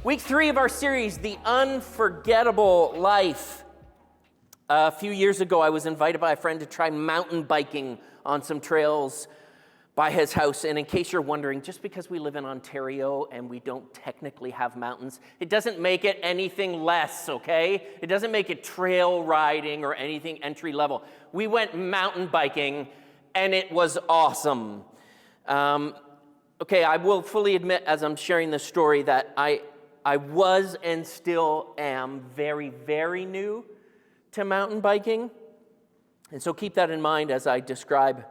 Week 3 of our series, The Unforgettable Life. A few years ago, I was invited by a friend to try mountain biking on some trails by his house. And in case you're wondering, just because we live in Ontario and we don't technically have mountains, it doesn't make it anything less, okay? It doesn't make it trail riding or anything entry level. We went mountain biking, and it was awesome. Okay, I will fully admit as I'm sharing this story that I was and still am very, very new to mountain biking. And so keep that in mind as I describe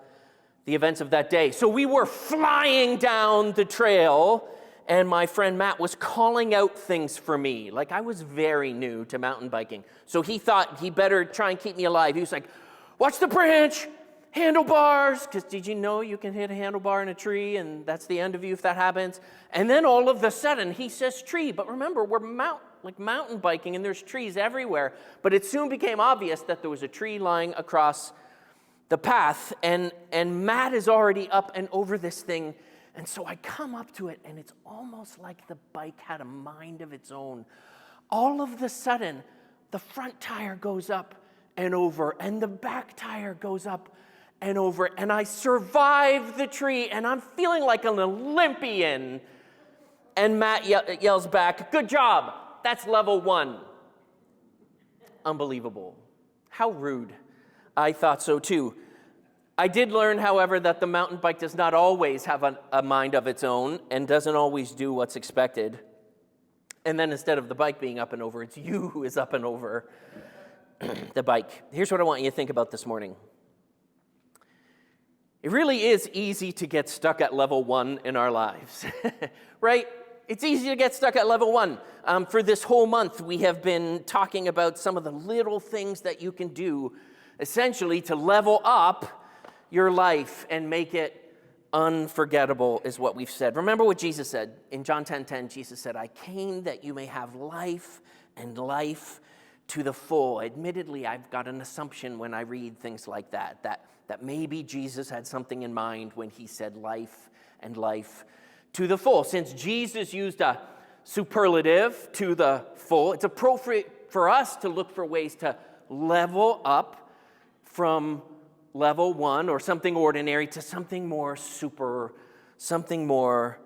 the events of that day. So we were flying down the trail, and my friend Matt was calling out things for me. Like, I was very new to mountain biking. So he thought he better try and keep me alive. He was like, watch the branch, handlebars, because did you know you can hit a handlebar in a tree and that's the end of you if that happens? And then all of a sudden he says tree, but remember we're mountain biking and there's trees everywhere. But it soon became obvious that there was a tree lying across the path, and Matt is already up and over this thing. And so I come up to it, and it's almost like the bike had a mind of its own. All of a sudden, the front tire goes up and over, and the back tire goes up and over, and I survive the tree, and I'm feeling like an Olympian. And Matt yells back, good job, that's level 1. Unbelievable. How rude. I thought so too. I did learn, however, that the mountain bike does not always have a mind of its own and doesn't always do what's expected. And then instead of the bike being up and over, it's you who is up and over the bike. Here's what I want you to think about this morning. It really is easy to get stuck at level 1 in our lives, right? It's easy to get stuck at level 1. For this whole month, we have been talking about some of the little things that you can do, essentially, to level up your life and make it unforgettable, is what we've said. Remember what Jesus said. In John 10:10, Jesus said, I came that you may have life and life to the full. Admittedly, I've got an assumption when I read things like that maybe Jesus had something in mind when he said life and life to the full. Since Jesus used a superlative, to the full, it's appropriate for us to look for ways to level up from level 1 or something ordinary to something more super, something more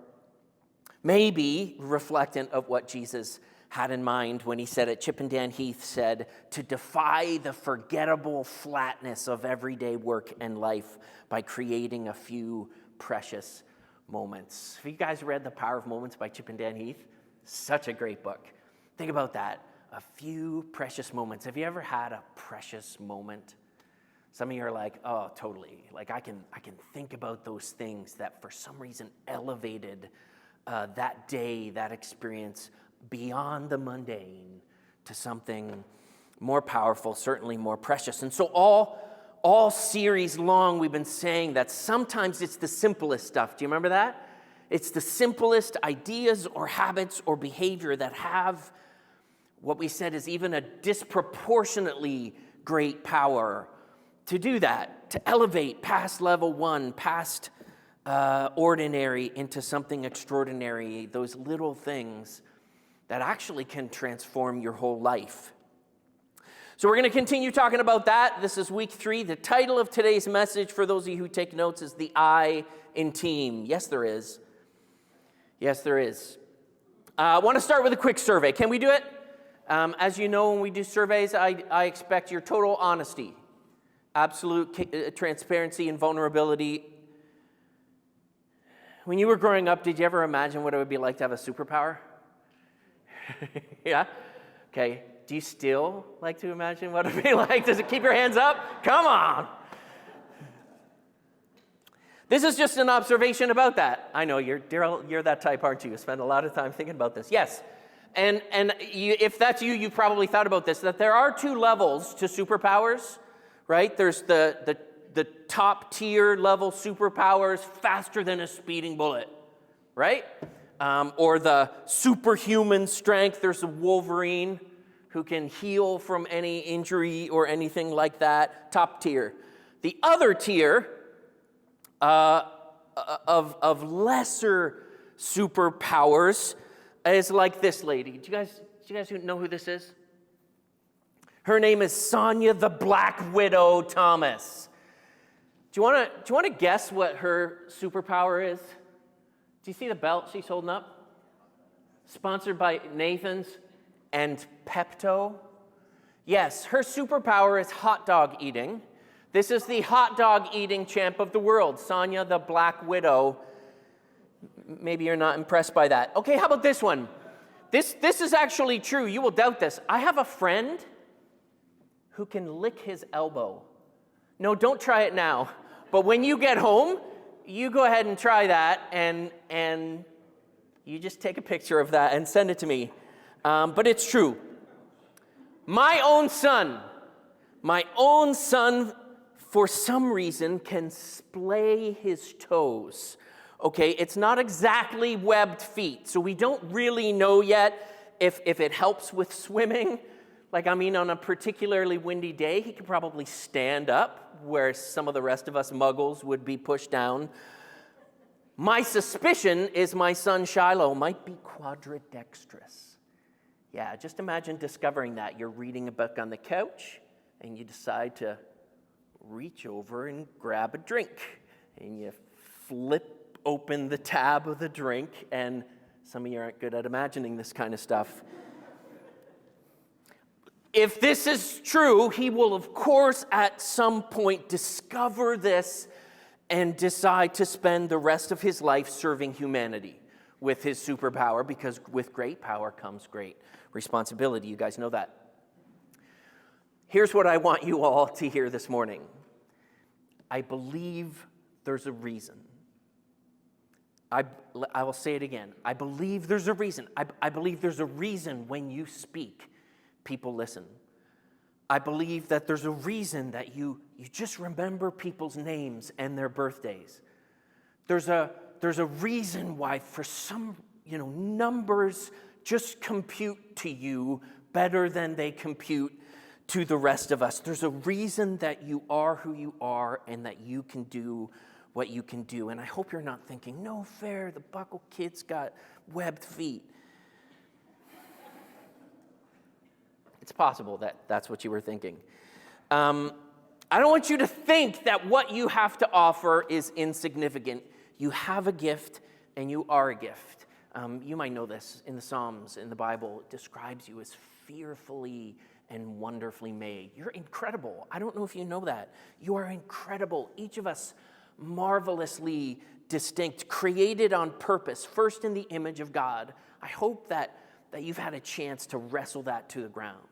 maybe reflectant of what Jesus had in mind when he said it. Chip and Dan Heath said, to defy the forgettable flatness of everyday work and life by creating a few precious moments. Have you guys read The Power of Moments by Chip and Dan Heath? Such a great book. Think about that. A few precious moments. Have you ever had a precious moment? Some of you are like, oh, totally. Like I can think about those things that for some reason elevated that day, that experience beyond the mundane to something more powerful, certainly more precious. And so all series long, we've been saying that sometimes it's the simplest stuff. Do you remember that? It's the simplest ideas or habits or behavior that have what we said is even a disproportionately great power to do that, to elevate past level 1, past ordinary into something extraordinary, those little things that actually can transform your whole life. So we're going to continue talking about that. This is week 3. The title of today's message, for those of you who take notes, is The I in Team. Yes, there is. Yes, there is. I want to start with a quick survey. Can we do it? As you know, when we do surveys, I expect your total honesty, absolute transparency and vulnerability. When you were growing up, did you ever imagine what it would be like to have a superpower? Yeah? Okay. Do you still like to imagine what it would be like? Does it keep your hands up? Come on. This is just an observation about that. I know, you're that type, aren't you? You spend a lot of time thinking about this. Yes. And if that's you, you've probably thought about this, that there are 2 levels to superpowers, right? There's the top tier level superpowers, faster than a speeding bullet, right? Or the superhuman strength. There's a Wolverine who can heal from any injury or anything like that. Top tier. The other tier of lesser superpowers is like this lady. Do you guys know who this is? Her name is Sonia the Black Widow Thomas. Do you want to guess what her superpower is? Do you see the belt she's holding up? Sponsored by Nathan's and Pepto. Yes, her superpower is hot dog eating. This is the hot dog eating champ of the world, Sonia the Black Widow. Maybe you're not impressed by that. Okay, how about this one? This is actually true. You will doubt this. I have a friend who can lick his elbow. No, don't try it now. But when you get home, you go ahead and try that, and you just take a picture of that and send it to me. But it's true. My own son, for some reason, can splay his toes. Okay, it's not exactly webbed feet, so we don't really know yet if it helps with swimming. Like, I mean, on a particularly windy day, he could probably stand up, where some of the rest of us muggles would be pushed down. My suspicion is my son Shiloh might be quadridextrous. Yeah, just imagine discovering that. You're reading a book on the couch, and you decide to reach over and grab a drink. And you flip open the tab of the drink, and some of you aren't good at imagining this kind of stuff. If this is true, he will, of course, at some point discover this and decide to spend the rest of his life serving humanity with his superpower, because with great power comes great responsibility. You guys know that. Here's what I want you all to hear this morning. I believe there's a reason. I will say it again. I believe there's a reason. I believe there's a reason when you speak, people listen. I believe that there's a reason that you just remember people's names and their birthdays. There's a reason why, for some, numbers just compute to you better than they compute to the rest of us. There's a reason that you are who you are and that you can do what you can do. And I hope you're not thinking, no fair, the Buckle kid's got webbed feet. It's possible that that's what you were thinking. I don't want you to think that what you have to offer is insignificant. You have a gift, and you are a gift. You might know this in the Psalms, in the Bible. It describes you as fearfully and wonderfully made. You're incredible. I don't know if you know that. You are incredible. Each of us marvelously distinct, created on purpose, first in the image of God. I hope that you've had a chance to wrestle that to the ground.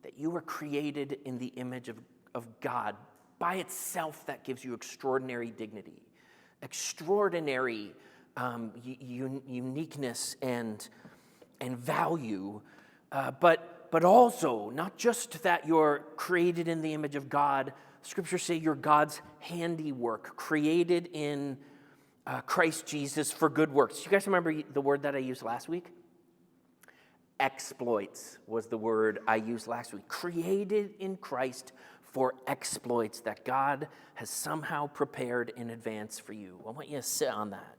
That you were created in the image of God. By itself, that gives you extraordinary dignity, extraordinary uniqueness and value, but also not just that you're created in the image of God. Scriptures say you're God's handiwork, created in Christ Jesus for good works. You guys remember the word that I used last week? Exploits was the word I used last week. Created in Christ for exploits that God has somehow prepared in advance for you. I want you to sit on that.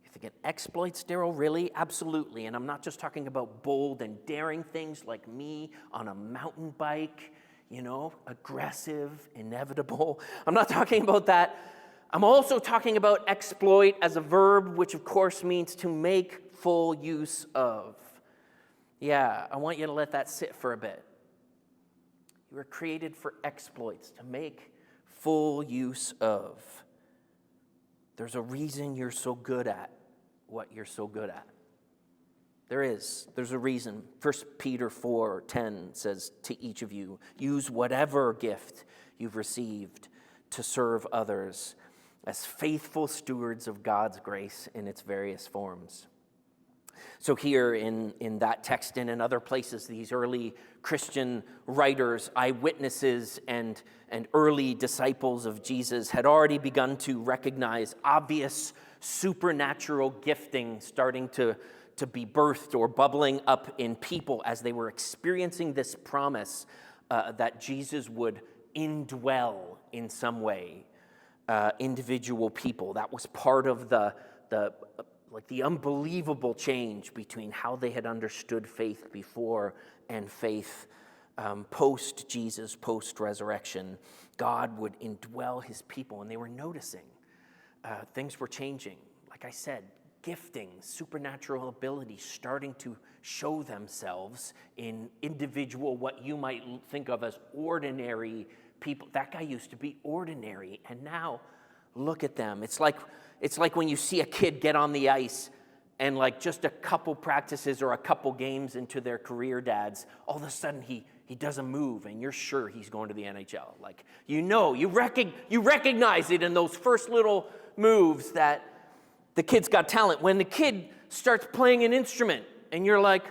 You're thinking, exploits, Daryl? Really? Absolutely. And I'm not just talking about bold and daring things like me on a mountain bike, aggressive, inevitable. I'm not talking about that. I'm also talking about exploit as a verb, which of course means to make full use of. Yeah, I want you to let that sit for a bit. You were created for exploits, to make full use of. There's a reason you're so good at what you're so good at. There's a reason. 1 Peter 4:10 says to each of you, use whatever gift you've received to serve others as faithful stewards of God's grace in its various forms. So here in that text and in other places, these early Christian writers, eyewitnesses, and early disciples of Jesus had already begun to recognize obvious supernatural gifting starting to be birthed or bubbling up in people as they were experiencing this promise that Jesus would indwell in some way individual people. That was part of the like the unbelievable change between how they had understood faith before and faith post-Jesus, post-resurrection. God would indwell his people, and they were noticing things were changing. Like I said, giftings, supernatural abilities starting to show themselves in individual, what you might think of as ordinary people. That guy used to be ordinary, and now look at them. It's like when you see a kid get on the ice and like just a couple practices or a couple games into their career, dads, all of a sudden he doesn't move, and you're sure he's going to the NHL. Like, you recognize it in those first little moves that the kid's got talent. When the kid starts playing an instrument and you're like,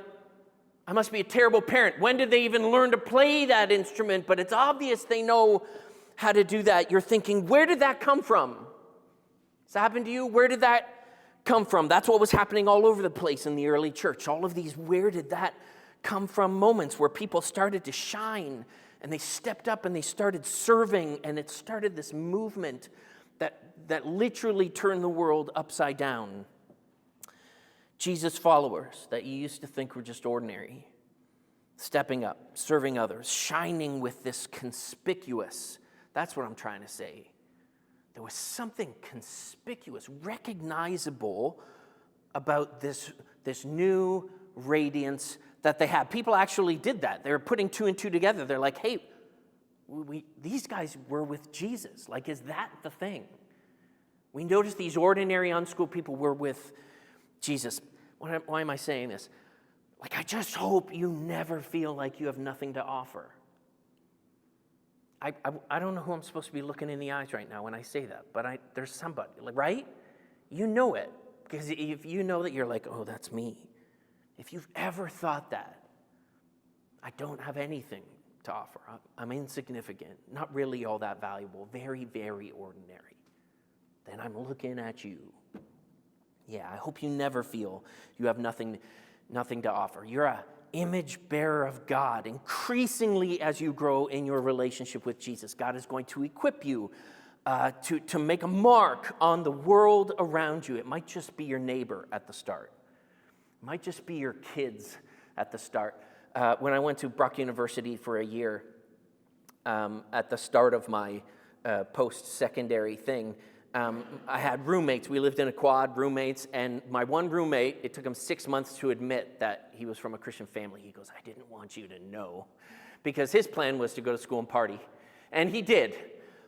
I must be a terrible parent. When did they even learn to play that instrument? But it's obvious they know how to do that. You're thinking, where did that come from? Has that happened to you? Where did that come from? That's what was happening all over the place in the early church. All of these, where did that come from moments where people started to shine and they stepped up and they started serving, and it started this movement that literally turned the world upside down. Jesus followers that you used to think were just ordinary, stepping up, serving others, shining with this conspicuous, that's what I'm trying to say. There was something conspicuous, recognizable about this new radiance that they had. People actually did that. They were putting two and two together. They're like, hey, these guys were with Jesus. Like, is that the thing? We notice these ordinary, unschooled people were with Jesus. Why am I saying this? Like, I just hope you never feel like you have nothing to offer. I don't know who I'm supposed to be looking in the eyes right now when I say that, but there's somebody, right? You know it. Because if you know that, you're like, oh, that's me. If you've ever thought that, I don't have anything to offer. I'm insignificant, not really all that valuable, very, very ordinary. Then I'm looking at you. Yeah, I hope you never feel you have nothing to offer. You're an image bearer of God. Increasingly, as you grow in your relationship with Jesus, God is going to equip you to make a mark on the world around you. It might just be your neighbor at the start. It might just be your kids at the start. When I went to Brock University for a year, at the start of my post-secondary thing, I had roommates. We lived in a quad, roommates, and my one roommate, it took him 6 months to admit that he was from a Christian family. He goes, I didn't want you to know, because his plan was to go to school and party. And he did,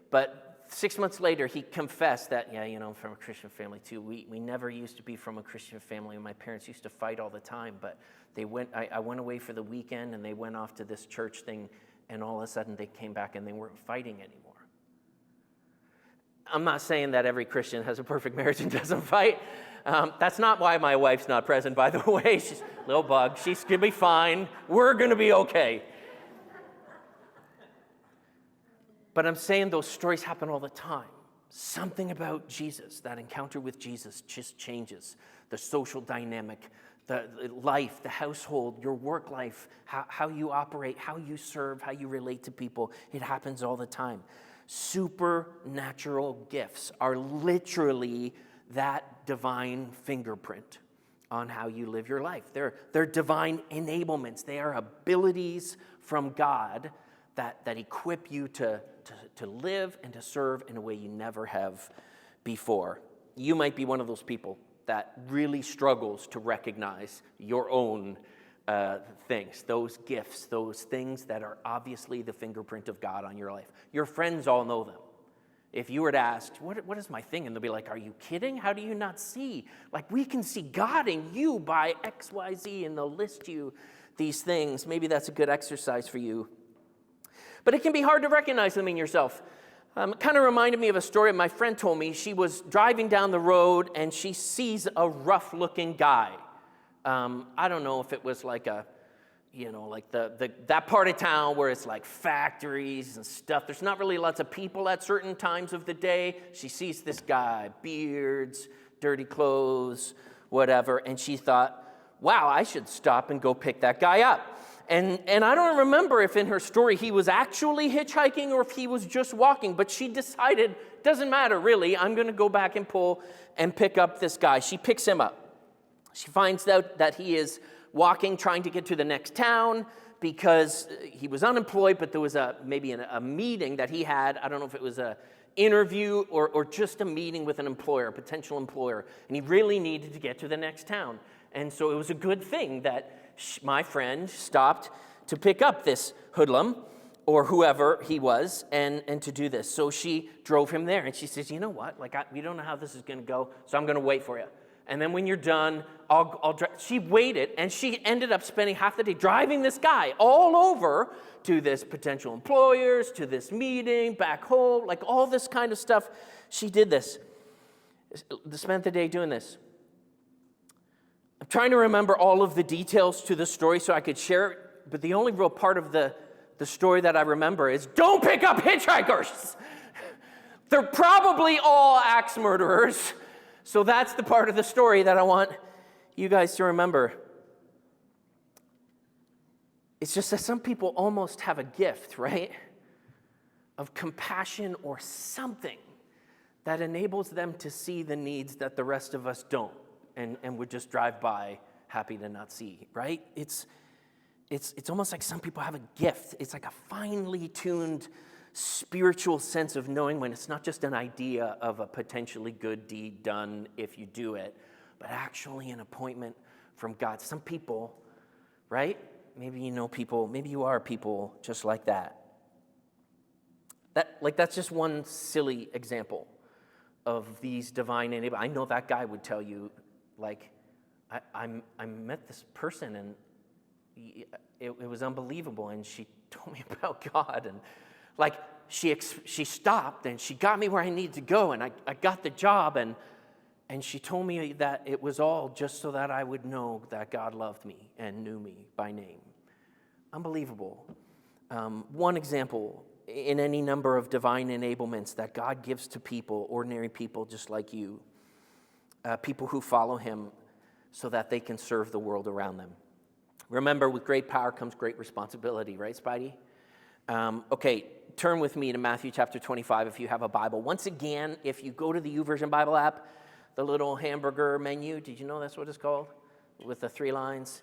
but 6 months later, he confessed that, yeah, I'm from a Christian family too. We never used to be from a Christian family, and my parents used to fight all the time, but I went away for the weekend, and they went off to this church thing, and all of a sudden they came back and they weren't fighting anymore. I'm not saying that every Christian has a perfect marriage and doesn't fight. That's not why my wife's not present, by the way. She's a little bug. She's going to be fine. We're going to be okay. But I'm saying those stories happen all the time. Something about Jesus, that encounter with Jesus, just changes the social dynamic, the life, the household, your work life, how you operate, how you serve, how you relate to people. It happens all the time. Supernatural gifts are literally that divine fingerprint on how you live your life. They're divine enablements. They are abilities from God that equip you to live and to serve in a way you never have before. You might be one of those people that really struggles to recognize your own things, those gifts, those things that are obviously the fingerprint of God on your life. Your friends all know them. If you were to ask, what is my thing? And they'll be like, are you kidding? How do you not see? Like, we can see God in you by X, Y, Z, and they'll list you these things. Maybe that's a good exercise for you. But it can be hard to recognize them in yourself. It kind of reminded me of a story my friend told me. She was driving down the road, and she sees a rough-looking guy. I don't know if it was like like that part of town where it's like factories and stuff. There's not really lots of people at certain times of the day. She sees this guy, beards, dirty clothes, whatever, and she thought, wow, I should stop and go pick that guy up. And I don't remember if in her story he was actually hitchhiking or if he was just walking, but she decided, doesn't matter really, I'm going to go back and pull and pick up this guy. She picks him up. She finds out that he is walking, trying to get to the next town because he was unemployed, but there was maybe a meeting that he had. I don't know if it was an interview or just a meeting with an employer, a potential employer, and he really needed to get to the next town. And so it was a good thing that my friend stopped to pick up this hoodlum, or whoever he was, and to do this. So she drove him there, and she says, you know what, we don't know how this is going to go, so I'm going to wait for you. And then when you're done, I'll drive. She waited, and she ended up spending half the day driving this guy all over to this potential employers, to this meeting, back home, all this kind of stuff. She did this, spent the day doing this. I'm trying to remember all of the details to the story so I could share it, but the only real part of the story that I remember is, don't pick up hitchhikers. They're probably all axe murderers. So that's the part of the story that I want you guys to remember. It's just that some people almost have a gift, right, of compassion or something that enables them to see the needs that the rest of us don't and would just drive by happy to not see, right? It's almost like some people have a gift. It's like a finely tuned spiritual sense of knowing when it's not just an idea of a potentially good deed done if you do it, but actually an appointment from God. Some people, right? Maybe you know people, maybe you are people just like that. That's just one silly example of these divine enablers. I know that guy would tell you, I met this person and it was unbelievable, and she told me about God, and she stopped and she got me where I needed to go, and I got the job, and she told me that it was all just so that I would know that God loved me and knew me by name. Unbelievable. One example in any number of divine enablements that God gives to people, ordinary people just like you, people who follow him so that they can serve the world around them. Remember, with great power comes great responsibility, right, Spidey? Okay, turn with me to Matthew chapter 25 if you have a Bible. Once again, if you go to the YouVersion Bible app, the little hamburger menu, did you know that's what it's called? With the 3 lines.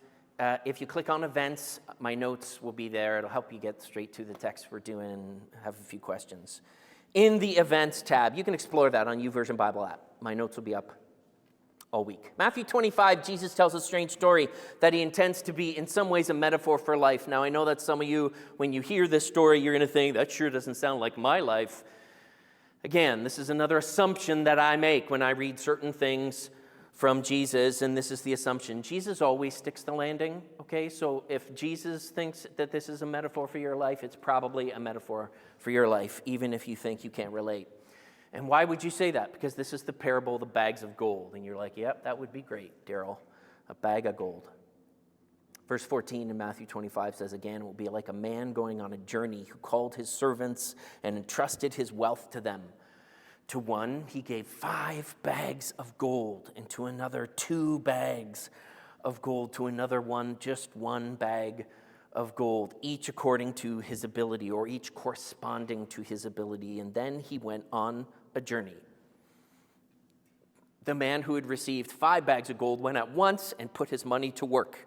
If you click on events, my notes will be there. It'll help you get straight to the text we're doing and have a few questions. In the events tab, you can explore that on YouVersion Bible app. My notes will be up all week. Matthew 25, Jesus tells a strange story that he intends to be in some ways a metaphor for life. Now, I know that some of you, when you hear this story, you're going to think, that sure doesn't sound like my life. Again, this is another assumption that I make when I read certain things from Jesus, and this is the assumption. Jesus always sticks the landing, okay? So if Jesus thinks that this is a metaphor for your life, it's probably a metaphor for your life, even if you think you can't relate. And why would you say that? Because this is the parable of the bags of gold. And you're like, yep, that would be great, Daryl. A bag of gold. Verse 14 in Matthew 25 says, again, it will be like a man going on a journey who called his servants and entrusted his wealth to them. To one, he gave 5 bags of gold, and to another 2 bags of gold, to another one, just 1 bag of gold, each according to his ability, or each corresponding to his ability. And then he went on a journey. The man who had received 5 bags of gold went at once and put his money to work.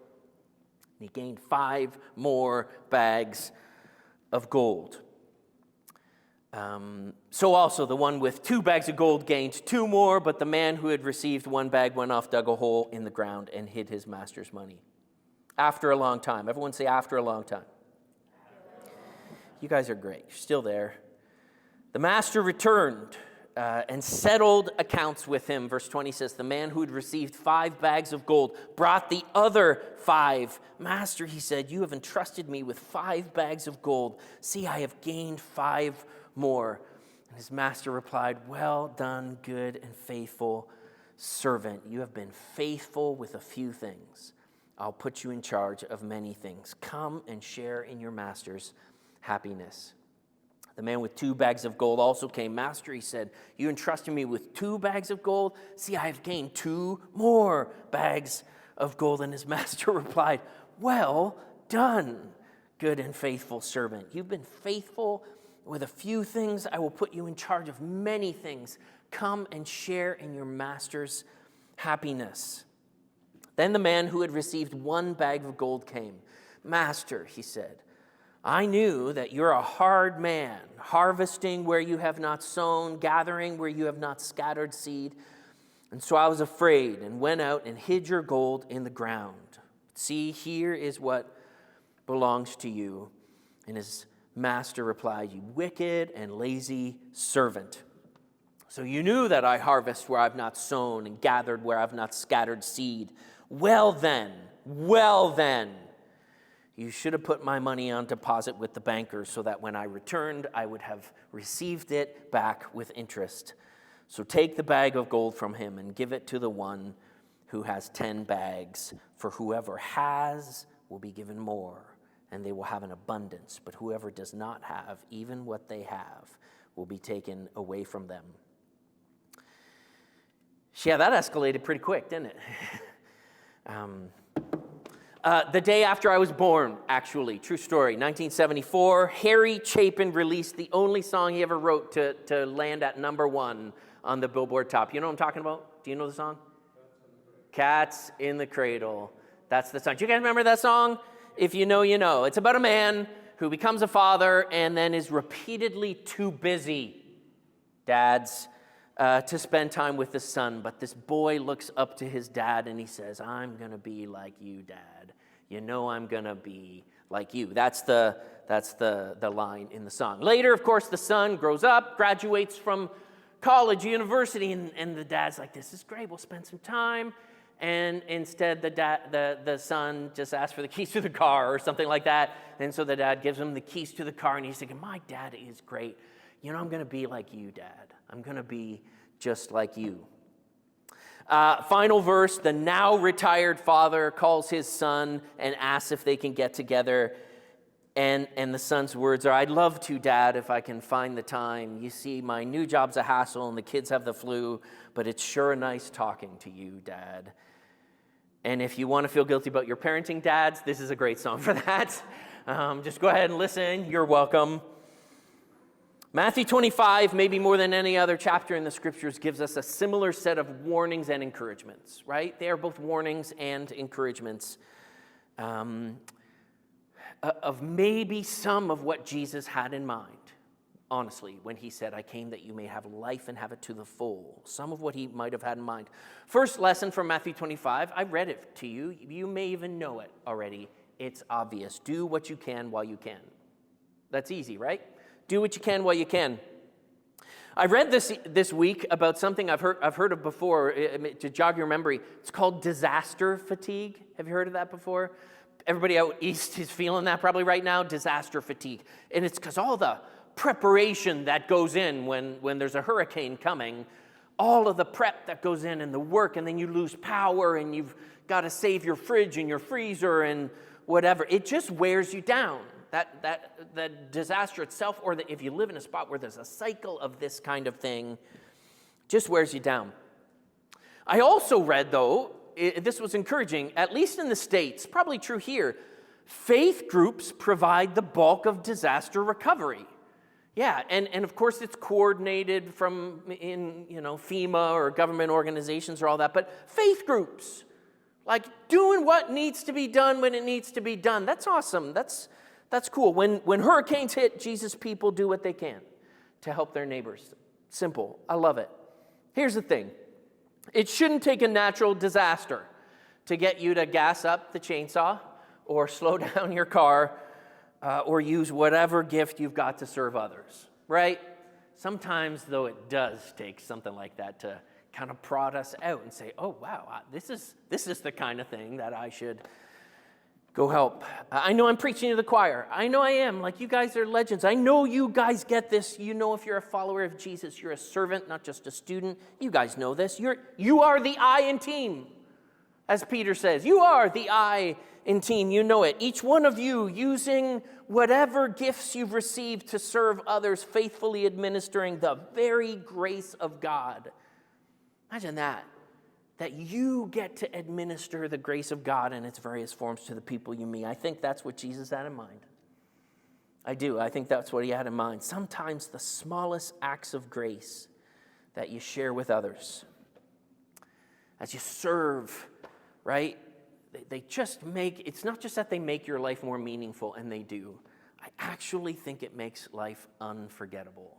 And he gained 5 more bags of gold. So also the one with 2 bags of gold gained 2 more, but the man who had received 1 bag went off, dug a hole in the ground, and hid his master's money. After a long time. Everyone say after a long time. You guys are great. You're still there. The master returned and settled accounts with him. Verse 20 says, the man who had received 5 bags of gold brought the other 5. Master, he said, you have entrusted me with 5 bags of gold. See, I have gained 5 more. And his master replied, well done, good and faithful servant. You have been faithful with a few things. I'll put you in charge of many things. Come and share in your master's happiness. The man with 2 bags of gold also came. Master, he said, you entrusted me with 2 bags of gold. See, I have gained 2 more bags of gold. And his master replied, well done, good and faithful servant. You've been faithful with a few things. I will put you in charge of many things. Come and share in your master's happiness. Then the man who had received 1 bag of gold came. 'Master,' he said, 'I knew that you're a hard man, harvesting where you have not sown, gathering where you have not scattered seed. And so I was afraid and went out and hid your gold in the ground. See, here is what belongs to you.' And his master replied, 'You wicked and lazy servant. So you knew that I harvest where I've not sown and gathered where I've not scattered seed. Well then, you should have put my money on deposit with the bankers so that when I returned, I would have received it back with interest. So take the bag of gold from him and give it to the one who has 10 bags. For whoever has will be given more, and they will have an abundance. But whoever does not have, even what they have, will be taken away from them.'" Yeah, that escalated pretty quick, didn't it? The day after I was born, actually, true story, 1974, Harry Chapin released the only song he ever wrote to land at #1 on the Billboard top. You know what I'm talking about? Do you know the song? Cats in the Cradle. That's the song. Do you guys remember that song? If you know, you know. It's about a man who becomes a father and then is repeatedly too busy, dads, to spend time with his son. But this boy looks up to his dad and he says, "I'm going to be like you, Dad. You know I'm going to be like you." That's the line in the song. Later, of course, the son grows up, graduates from college, university, and the dad's like, "This is great. We'll spend some time." And instead, the son just asks for the keys to the car or something like that. And so the dad gives him the keys to the car, and he's thinking, "My dad is great. You know, I'm going to be like you, Dad. I'm going to be just like you." Final verse, the now retired father calls his son and asks if they can get together. And the son's words are, "I'd love to, Dad, if I can find the time. You see, my new job's a hassle and the kids have the flu, but it's sure nice talking to you, Dad." And if you want to feel guilty about your parenting, dads, this is a great song for that. Just go ahead and listen. You're welcome. Matthew 25, maybe more than any other chapter in the scriptures, gives us a similar set of warnings and encouragements, right? They are both warnings and encouragements of maybe some of what Jesus had in mind, honestly, when he said, "I came that you may have life and have it to the full." Some of what he might have had in mind. First lesson from Matthew 25, I read it to you. You may even know it already. It's obvious. Do what you can while you can. That's easy, right? Do what you can while you can. I read this week about something I've heard of before, to jog your memory. It's called disaster fatigue. Have you heard of that before? Everybody out east is feeling that probably right now, disaster fatigue. And it's because all the preparation that goes in when there's a hurricane coming, all of the prep that goes in and the work, and then you lose power and you've got to save your fridge and your freezer and whatever. It just wears you down. That disaster itself, or if you live in a spot where there's a cycle of this kind of thing, just wears you down. I also read, though, this was encouraging, at least in the States, probably true here, faith groups provide the bulk of disaster recovery. Yeah, and of course it's coordinated from FEMA or government organizations or all that, but faith groups, like doing what needs to be done when it needs to be done. That's awesome. That's cool. When hurricanes hit, Jesus people do what they can to help their neighbors. Simple. I love it. Here's the thing. It shouldn't take a natural disaster to get you to gas up the chainsaw or slow down your car or use whatever gift you've got to serve others, right? Sometimes, though, it does take something like that to kind of prod us out and say, "Oh, wow, this is the kind of thing that I should go help." I know I'm preaching to the choir. I know I am. Like, you guys are legends. I know you guys get this. You know, if you're a follower of Jesus, you're a servant, not just a student. You guys know this. You are the I in team, as Peter says. You are the I in team. You know it. Each one of you using whatever gifts you've received to serve others, faithfully administering the very grace of God. Imagine that you get to administer the grace of God in its various forms to the people you meet. I think that's what Jesus had in mind. I do. I think that's what he had in mind. Sometimes the smallest acts of grace that you share with others, as you serve right? They just make, it's not just that they make your life more meaningful, and they do. I actually think it makes life unforgettable.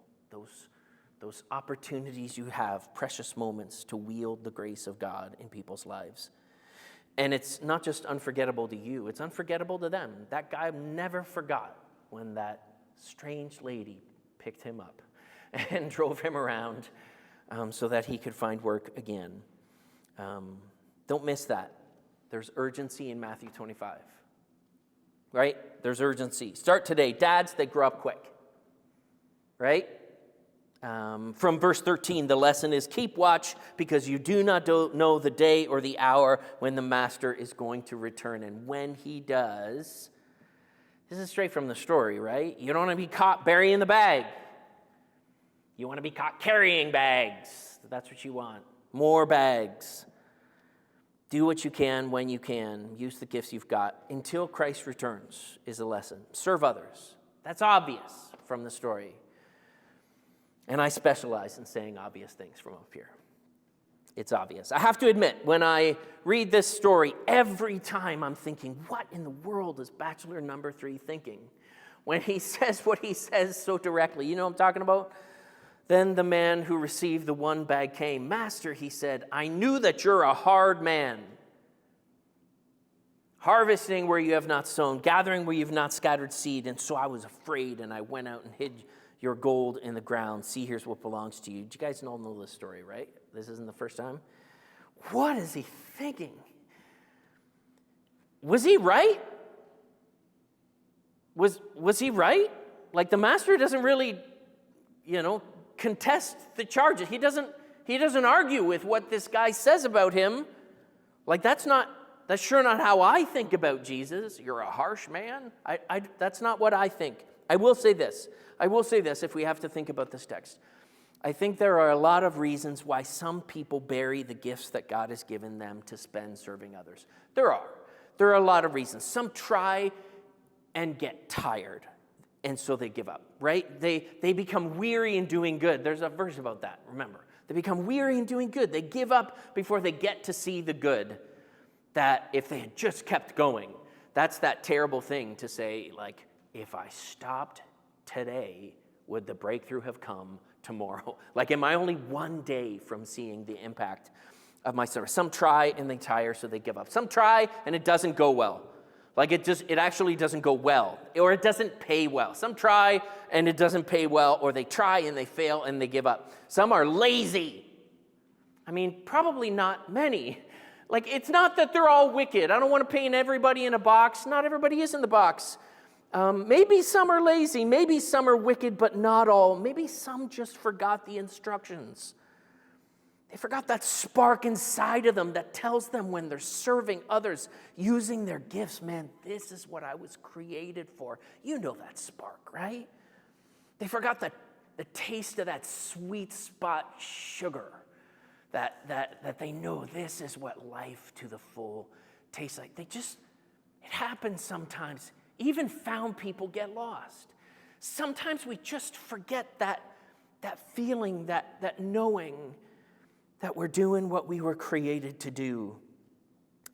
Those opportunities you have, precious moments to wield the grace of God in people's lives. And it's not just unforgettable to you, it's unforgettable to them. That guy never forgot when that strange lady picked him up and drove him around so that he could find work again. Don't miss that. There's urgency in Matthew 25. Right? There's urgency. Start today. Dads, they grow up quick. Right? From verse 13, the lesson is keep watch because you do not know the day or the hour when the master is going to return. And when he does, this is straight from the story, right? You don't want to be caught burying the bag. You want to be caught carrying bags. That's what you want. More bags. Do what you can when you can. Use the gifts you've got until Christ returns is a lesson. Serve others. That's obvious from the story. And I specialize in saying obvious things from up here. It's obvious. I have to admit, when I read this story, every time I'm thinking, what in the world is Bachelor number 3 thinking? When he says what he says so directly. You know what I'm talking about? Then the man who received the 1 bag came. Master, he said, I knew that you're a hard man. Harvesting where you have not sown, gathering where you've not scattered seed. And so I was afraid, and I went out and hid your gold in the ground. See, here's what belongs to you. Do you guys all know this story, right? This isn't the first time. What is he thinking? Was he right? Was he right? Like, the master doesn't really, contest the charges. He doesn't argue with what this guy says about him. Like, that's sure not how I think about Jesus. You're a harsh man. That's not what I think. I will say this if we have to think about this text. I think there are a lot of reasons why some people bury the gifts that God has given them to spend serving others. There are a lot of reasons. Some try and get tired, and so they give up, right? They become weary in doing good. There's a verse about that, remember. They become weary in doing good. They give up before they get to see the good, that if they had just kept going. That's that terrible thing to say, like, if I stopped today, would the breakthrough have come tomorrow? Like, am I only one day from seeing the impact of my service? Some try and they tire, so they give up. Some try and it doesn't go well. Like, it actually doesn't go well, or it doesn't pay well. Some try and it doesn't pay well, or they try and they fail and they give up. Some are lazy. I mean, probably not many. Like, it's not that they're all wicked. I don't want to paint everybody in a box. Not everybody is in the box. Maybe some are lazy, maybe some are wicked, but not all. Maybe some just forgot the instructions. They forgot that spark inside of them that tells them when they're serving others, using their gifts, man, this is what I was created for. You know that spark, right? They forgot the taste of that sweet spot sugar, that they know this is what life to the full tastes like. It happens sometimes. Even found people get lost. Sometimes we just forget that feeling, that knowing that we're doing what we were created to do.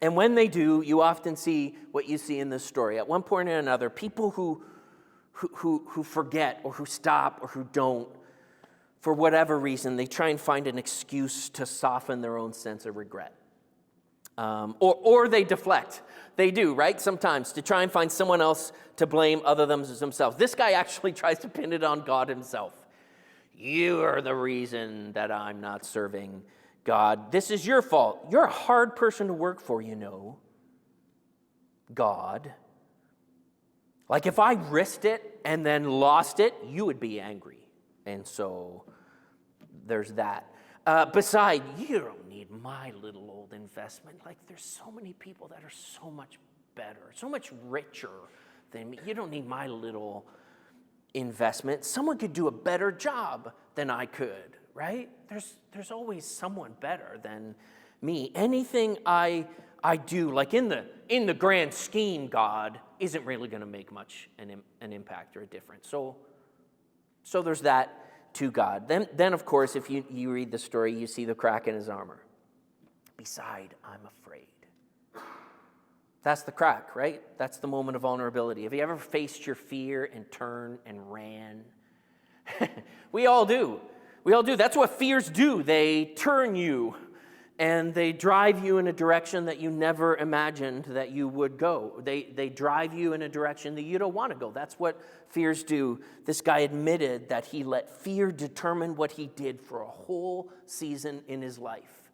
And when they do, you often see what you see in this story. At one point or another, people who forget or who stop or who don't, for whatever reason, they try and find an excuse to soften their own sense of regret. Or they deflect. They do, right? Sometimes, to try and find someone else to blame other than themselves. This guy actually tries to pin it on God himself. You are the reason that I'm not serving God. This is your fault. You're a hard person to work for, God. Like, if I risked it and then lost it, you would be angry. And so there's that. Beside, you don't need my little old investment. Like, there's so many people that are so much better, so much richer than me. You don't need my little investment. Someone could do a better job than I could, right? There's always someone better than me. Anything I do, like in the grand scheme, God isn't really going to make much an impact or a difference. So there's that to God. Then of course, if you read the story, you see the crack in his armor. Beside, I'm afraid. That's the crack, right? That's the moment of vulnerability. Have you ever faced your fear and turned and ran? We all do. We all do. That's what fears do. They turn you and they drive you in a direction that you never imagined that you would go. They drive you in a direction that you don't want to go. That's what fears do. This guy admitted that he let fear determine what he did for a whole season in his life.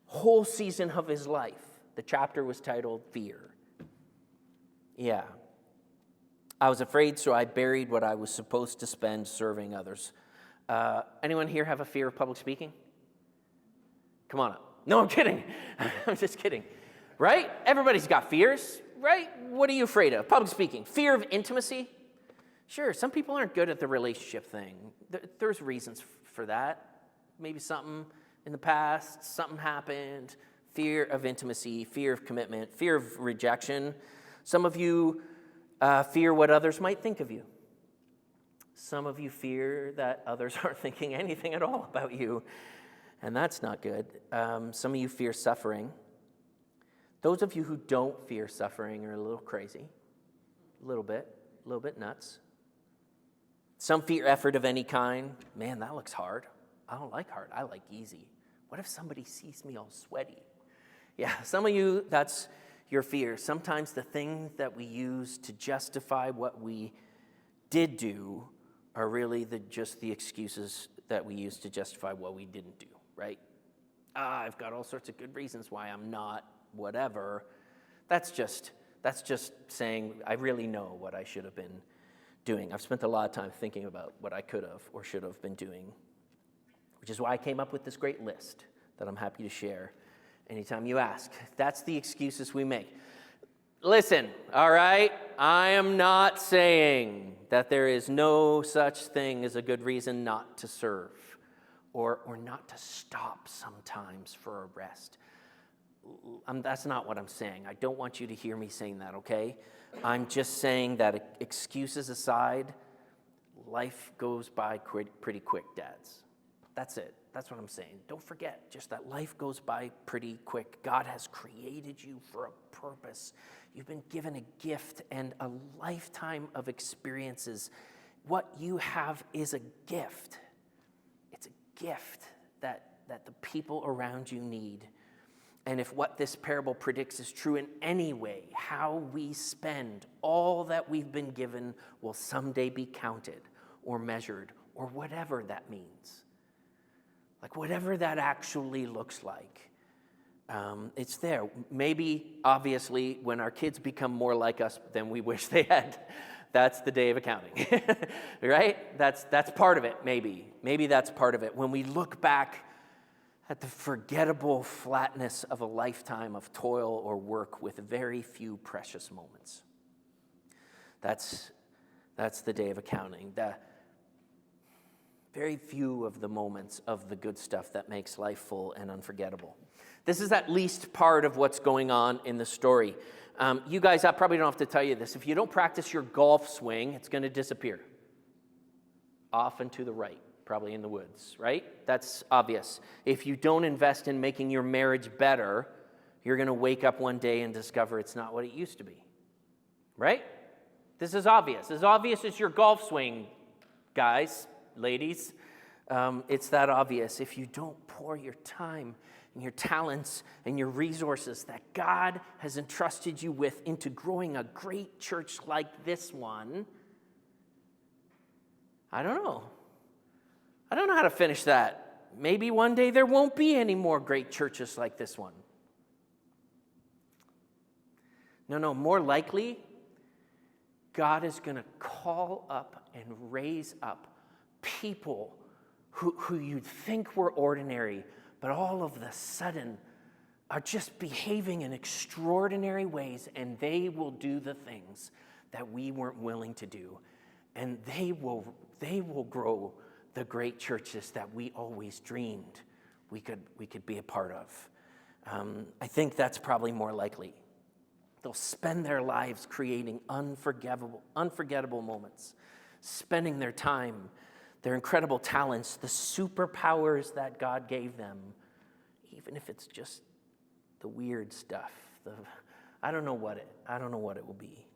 Whole season of his life. The chapter was titled Fear. Yeah. I was afraid, so I buried what I was supposed to spend serving others. Anyone here have a fear of public speaking? Come on up. No, I'm kidding. I'm just kidding. Right? Everybody's got fears, right? What are you afraid of? Public speaking. Fear of intimacy? Sure, some people aren't good at the relationship thing. There's reasons for that. Maybe something in the past, something happened. Fear of intimacy, fear of commitment, fear of rejection. Some of you fear what others might think of you. Some of you fear that others aren't thinking anything at all about you, and that's not good. Some of you fear suffering. Those of you who don't fear suffering are a little crazy, a little bit nuts. Some fear effort of any kind. Man, that looks hard. I don't like hard. I like easy. What if somebody sees me all sweaty? Yeah, some of you, that's your fear. Sometimes the things that we use to justify what we did do are really just the excuses that we use to justify what we didn't do, right? I've got all sorts of good reasons why I'm not whatever. That's just saying I really know what I should have been doing. I've spent a lot of time thinking about what I could have or should have been doing, which is why I came up with this great list that I'm happy to share anytime you ask. That's the excuses we make. Listen, all right? I am not saying that there is no such thing as a good reason not to serve or not to stop sometimes for a rest. That's not what I'm saying. I don't want you to hear me saying that, okay? I'm just saying that excuses aside, life goes by pretty quick, dads. That's it. That's what I'm saying. Don't forget just that life goes by pretty quick. God has created you for a purpose. You've been given a gift and a lifetime of experiences. What you have is a gift. It's a gift that the people around you need. And if what this parable predicts is true in any way, how we spend all that we've been given will someday be counted or measured or whatever that means. Like whatever that actually looks like, it's there. Maybe, obviously, when our kids become more like us than we wish they had, that's the day of accounting, right? That's part of it, maybe. Maybe that's part of it. When we look back at the forgettable flatness of a lifetime of toil or work with very few precious moments. That's the day of accounting. Very few of the moments of the good stuff that makes life full and unforgettable. This is at least part of what's going on in the story. You guys, I probably don't have to tell you this. If you don't practice your golf swing, it's going to disappear. Off and to the right, probably in the woods, right? That's obvious. If you don't invest in making your marriage better, you're going to wake up one day and discover it's not what it used to be, right? This is obvious. As obvious as your golf swing, guys. Ladies, it's that obvious. If you don't pour your time and your talents and your resources that God has entrusted you with into growing a great church like this one, I don't know. I don't know how to finish that. Maybe one day there won't be any more great churches like this one. No, more likely, God is going to call up and raise up people who you'd think were ordinary, but all of a sudden are just behaving in extraordinary ways, and they will do the things that we weren't willing to do, and they will grow the great churches that we always dreamed we could be a part of. I think that's probably more likely. They'll spend their lives creating unforgettable moments, spending their time, their incredible talents, the superpowers that God gave them, even if it's just the weird stuff, I don't know what it will be.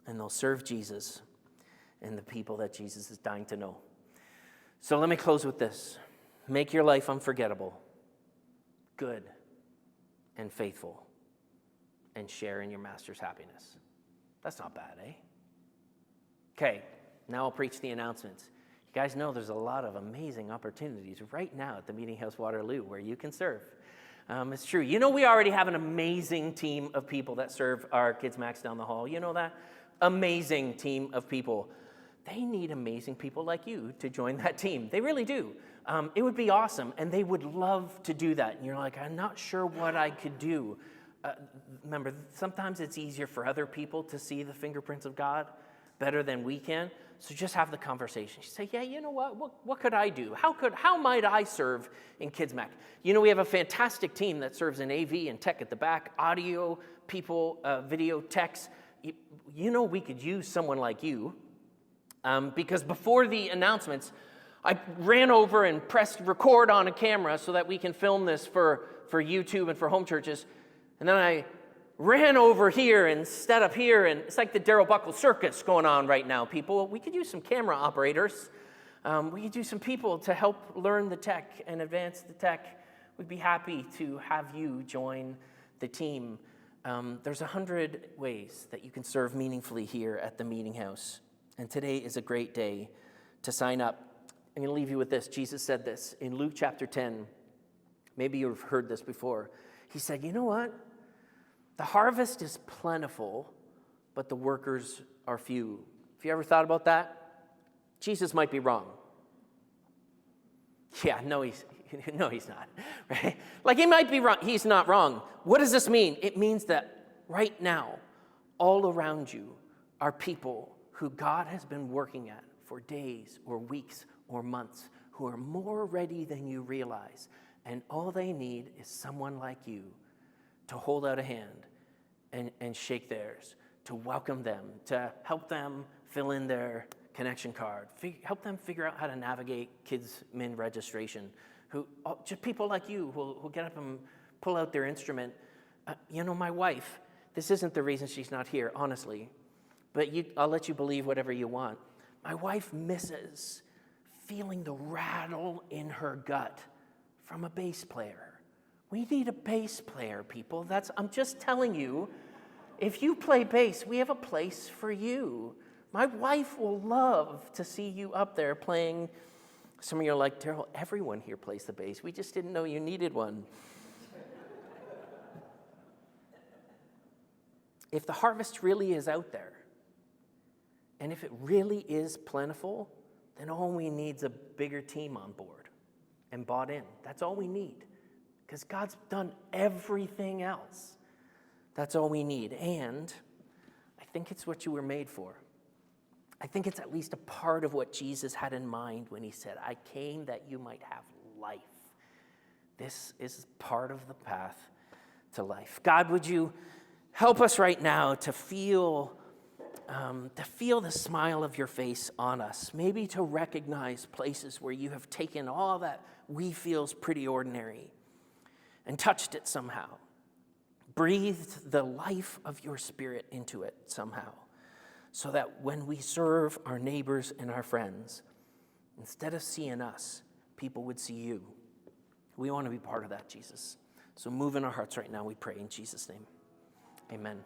And they'll serve Jesus and the people that Jesus is dying to know. So let me close with this. Make your life unforgettable, good, and faithful, and share in your master's happiness. That's not bad, eh? Okay, now I'll preach the announcements. You guys know there's a lot of amazing opportunities right now at the Meeting House Waterloo where you can serve. It's true. You know, we already have an amazing team of people that serve our Kids Max down the hall. You know that? Amazing team of people. They need amazing people like you to join that team. They really do. It would be awesome, and they would love to do that. And you're like, I'm not sure what I could do. Remember, sometimes it's easier for other people to see the fingerprints of God better than we can. So just have the conversation. You say, yeah, you know what could I do? How might I serve in Kids Mac? You know, we have a fantastic team that serves in AV and tech at the back, audio people, video, techs. You know, we could use someone like you because before the announcements, I ran over and pressed record on a camera so that we can film this for YouTube and for home churches. And then I ran over here instead of here, and it's like the Darrell Buckle circus going on right now, people. We could use some camera operators. We could use some people to help learn the tech and advance the tech. We'd be happy to have you join the team. There's 100 ways that you can serve meaningfully here at the Meeting House. And today is a great day to sign up. I'm going to leave you with this. Jesus said this in Luke chapter 10. Maybe you've heard this before. He said, you know what? The harvest is plentiful, but the workers are few. Have you ever thought about that? Jesus might be wrong. Yeah, no, he's not. Right? Like, he might be wrong. He's not wrong. What does this mean? It means that right now, all around you are people who God has been working at for days or weeks or months, who are more ready than you realize. And all they need is someone like you to hold out a hand and shake theirs, to welcome them, to help them fill in their connection card, help them figure out how to navigate Kids Min registration, just people like you who'll get up and pull out their instrument. You know, my wife, this isn't the reason she's not here, honestly, but I'll let you believe whatever you want. My wife misses feeling the rattle in her gut from a bass player. We need a bass player, people. I'm just telling you, if you play bass, we have a place for you. My wife will love to see you up there playing. Some of you are like, Darrell, everyone here plays the bass. We just didn't know you needed one. If the harvest really is out there, and if it really is plentiful, then all we need is a bigger team on board and bought in. That's all we need. Because God's done everything else. That's all we need. And I think it's what you were made for. I think it's at least a part of what Jesus had in mind when he said, I came that you might have life. This is part of the path to life. God, would you help us right now to feel the smile of your face on us, maybe to recognize places where you have taken all that we feel is pretty ordinary and touched it somehow, breathed the life of your Spirit into it somehow, so that when we serve our neighbors and our friends, instead of seeing us, people would see you. We want to be part of that, Jesus. So move in our hearts right now, we pray in Jesus' name. Amen.